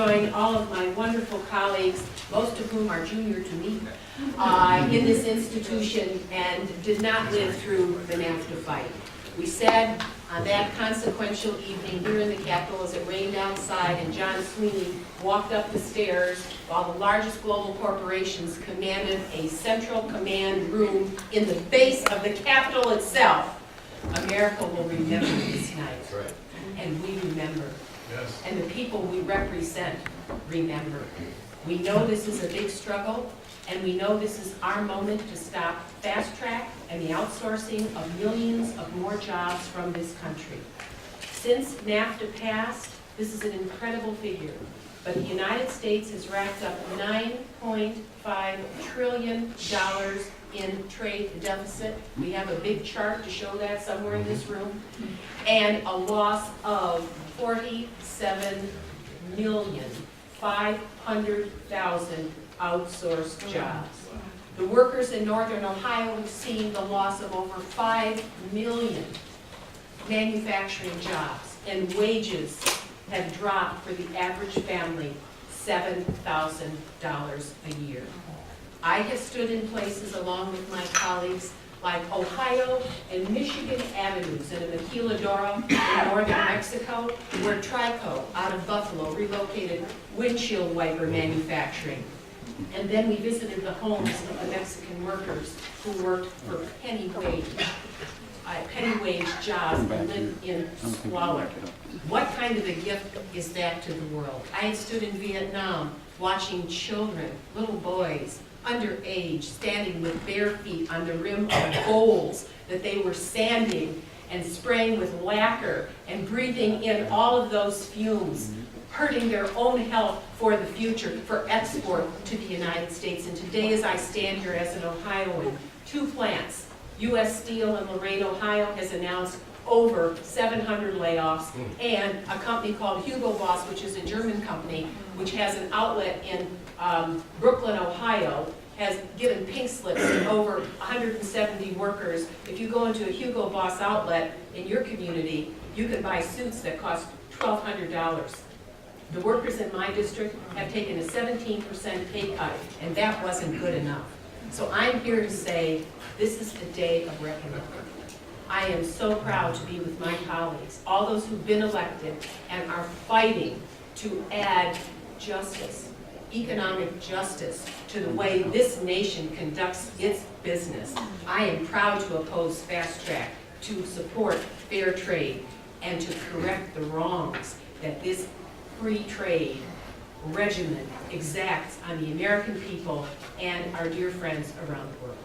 join all of my wonderful colleagues, most of whom are junior to me, in this institution and did not live through the NAFTA fight. We said on that consequential evening here in the Capitol as it rained outside and John Sweeney walked up the stairs while the largest global corporations commanded a central command room in the base of the Capitol itself. America will remember this night. That's right. And we remember. Yes. And the people we represent remember. We know this is a big struggle, and we know this is our moment to stop fast track and the outsourcing of millions of more jobs from this country. Since NAFTA passed, this is an incredible figure, but the United States has racked up $9.5 trillion in trade deficit. We have a big chart to show that somewhere in this room. And a loss of 47,500,000 outsourced jobs. The workers in Northern Ohio have seen the loss of over 5 million manufacturing jobs, and wages have dropped for the average family $7,000 a year. I have stood in places along with my colleagues like Ohio and Michigan Avenues in a maquiladora in northern Mexico, where Trico out of Buffalo relocated windshield wiper manufacturing. And then we visited the homes of the Mexican workers who worked for penny wage jobs and lived in squalor. What kind of a gift is that to the world? I had stood in Vietnam watching children, little boys, underage, standing with bare feet on the rim of bowls that they were sanding and spraying with lacquer and breathing in all of those fumes, hurting their own health for the future, for export to the United States. And today, as I stand here as an Ohioan, 2 plants, U.S. Steel in Lorain, Ohio, has announced over 700 layoffs, and a company called Hugo Boss, which is a German company, which has an outlet in Brooklyn, Ohio, has given pink slips to over 170 workers. If you go into a Hugo Boss outlet in your community, you can buy suits that cost $1,200. The workers in my district have taken a 17% pay cut, and that wasn't good enough. So I'm here to say this is the day of reckoning. I am so proud to be with my colleagues, all those who've been elected and are fighting to add justice, economic justice, to the way this nation conducts its business. I am proud to oppose fast track, to support fair trade, and to correct the wrongs that this free trade regimen exacts on the American people and our dear friends around the world.